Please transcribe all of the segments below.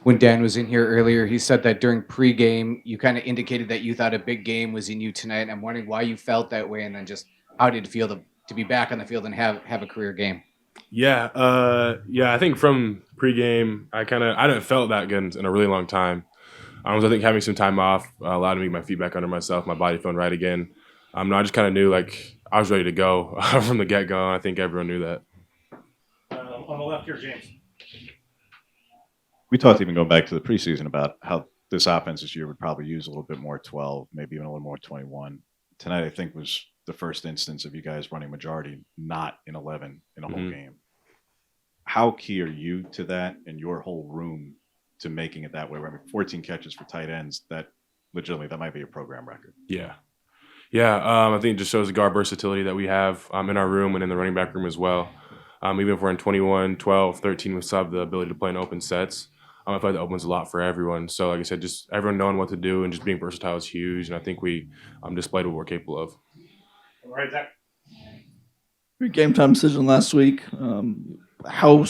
when Dan was in here earlier, he said that during pregame, you kind of indicated that you thought a big game was in you tonight. And I'm wondering why you felt that way, and then just how did it feel to be back on the field and have a career game? Yeah. I think from pregame, I didn't felt that good in a really long time. So I think having some time off allowed me to get my feet back under myself, my body feeling right again. No, I just kind of knew like I was ready to go from the get go. I think everyone knew that. On the left here, James. We talked even going back to the preseason about how this offense this year would probably use a little bit more 12, maybe even a little more 21. Tonight, I think, was the first instance of you guys running majority, not in 11 in a whole game. How key are you to that and your whole room to making it that way? I mean, 14 catches for tight ends, that legitimately, that might be a program record. Yeah. I think it just shows the guard versatility that we have in our room and in the running back room as well. Even if we're in 21, 12, 13, we still have the ability to play in open sets. I feel like that opens a lot for everyone. So, like I said, just everyone knowing what to do and just being versatile is huge. And I think we displayed what we're capable of. All right, Zach. Your game time decision last week. How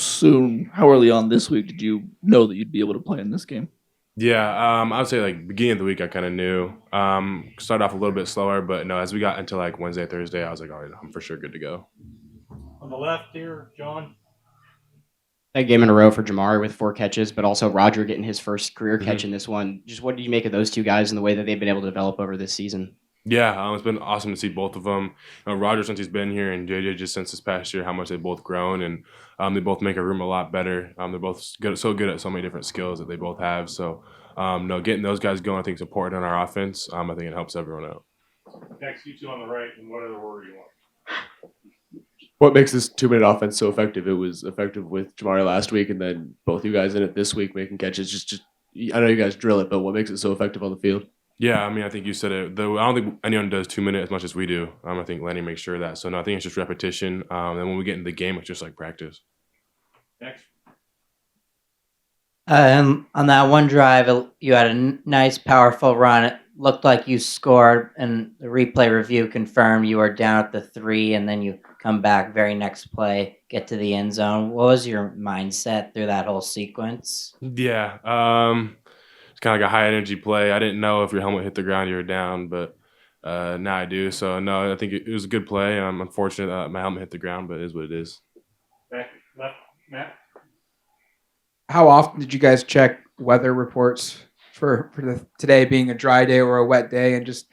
early on this week did you know that you'd be able to play in this game? Yeah, I would say like beginning of the week I kind of knew. Started off a little bit slower, but no, as we got into like Wednesday, Thursday, I was like, all right, I'm for sure good to go. On the left here, John. A game in a row for Jamari with 4 catches, but also Roger getting his first career catch in this one. Just what did you make of those two guys and the way that they've been able to develop over this season? Yeah, it's been awesome to see both of them. Roger since he's been here, and JJ just since this past year, how much they've both grown, and they both make our room a lot better. They're both so good at so many different skills that they both have. So, getting those guys going, I think is important in our offense. I think it helps everyone out. Next, you two on the right, and what other order you want? What makes this 2-minute offense so effective? It was effective with Jamari last week, and then both you guys in it this week making catches. Just I know you guys drill it, but what makes it so effective on the field? Yeah, I think you said it. Though I don't think anyone does 2 minutes as much as we do. I think Lenny makes sure of that. So no, I think it's just repetition. And when we get into the game, it's just like practice. Next. On that one drive, you had a nice, powerful run. It looked like you scored, and the replay review confirmed you were down at the 3, and then you come back very next play, get to the end zone. What was your mindset through that whole sequence? Yeah, it's kind of like a high energy play. I didn't know if your helmet hit the ground, you were down, but now I do. So no, I think it was a good play. I'm unfortunate that my helmet hit the ground, but it is what it is. Back left, Matt. How often did you guys check weather reports for today being a dry day or a wet day, and just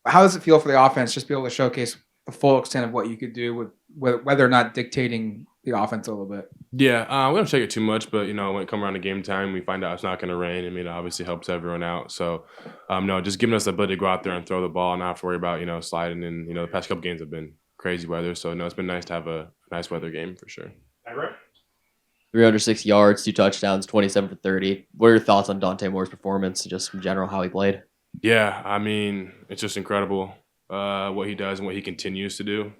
how does it feel for the offense just be able to showcase the full extent of what you could do with whether or not dictating the offense a little bit? Yeah, we don't check it too much, but when it comes around to game time, we find out it's not going to rain. It obviously helps everyone out. So, no, just giving us the ability to go out there and throw the ball and not have to worry about sliding. And the past couple games have been crazy weather, so no, it's been nice to have a nice weather game for sure. 306 yards, 2 touchdowns, 27 for 30. What are your thoughts on Dante Moore's performance and just in general how he played? Yeah, it's just incredible what he does and what he continues to do.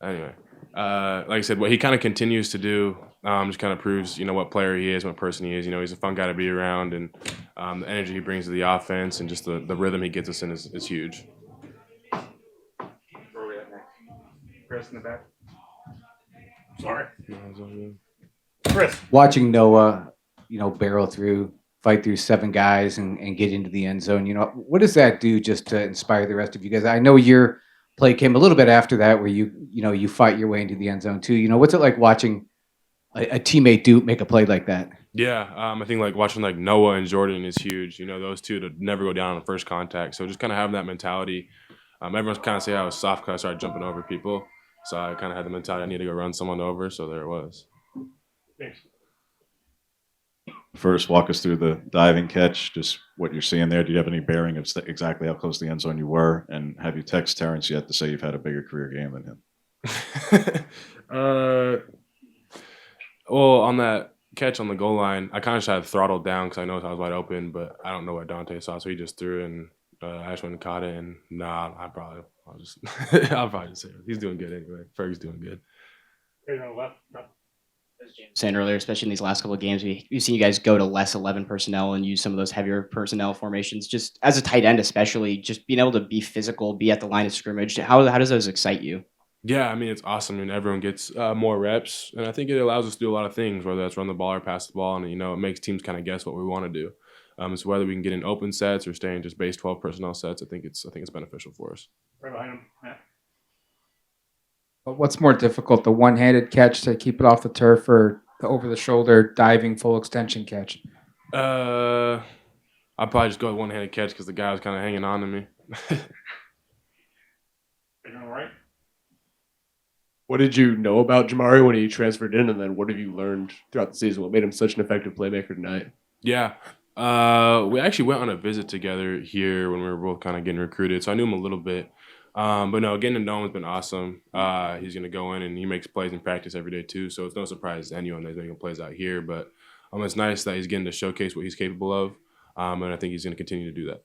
Anyway, like I said, what he kind of continues to do just kind of proves, what player he is, what person he is. He's a fun guy to be around, and the energy he brings to the offense and just the rhythm he gets us in is huge. Chris in the back. Sorry. Chris. Watching Noah, barrel through, fight through 7 guys and get into the end zone. What does that do just to inspire the rest of you guys? I know your play came a little bit after that, where you fight your way into the end zone too. What's it like watching a teammate make a play like that? Yeah, I think like watching like Noah and Jordan is huge. Those two to never go down on first contact. So just kind of having that mentality. Everyone's kind of say I was soft because I started jumping over people. So I kind of had the mentality I need to go run someone over. So there it was. Thanks. First, walk us through the diving catch, just what you're seeing there. Do you have any bearing of exactly how close to the end zone you were? And have you texted Terrence yet to say you've had a bigger career game than him? Well, on that catch on the goal line, I kind of just had throttled down because I know I was wide open, but I don't know what Dante saw, so he just threw it, and I just went and caught it. And I'll probably just say he's doing good anyway. Ferg's doing good. Right on the left. Saying earlier, especially in these last couple of games, we've seen you guys go to less 11 personnel and use some of those heavier personnel formations. Just as a tight end, especially, just being able to be physical, be at the line of scrimmage. How does those excite you? Yeah, I mean, it's awesome, and everyone gets more reps, and I think it allows us to do a lot of things, whether that's run the ball or pass the ball, and it makes teams kind of guess what we want to do. So whether we can get in open sets or stay in just base 12 personnel sets, I think it's beneficial for us. Right behind him. Matt. But what's more difficult, the one-handed catch to keep it off the turf, or the over-the-shoulder diving full extension catch? I'll probably just go with one-handed catch because the guy was kind of hanging on to me. Right on the right. What did you know about Jamari when he transferred in, and then what have you learned throughout the season? What made him such an effective playmaker tonight? Yeah. We actually went on a visit together here when we were both kind of getting recruited, so I knew him a little bit. But no, getting to know him has been awesome. He's going to go in and he makes plays in practice every day too, so it's no surprise to anyone that he's making plays out here. But it's nice that he's getting to showcase what he's capable of, and I think he's going to continue to do that.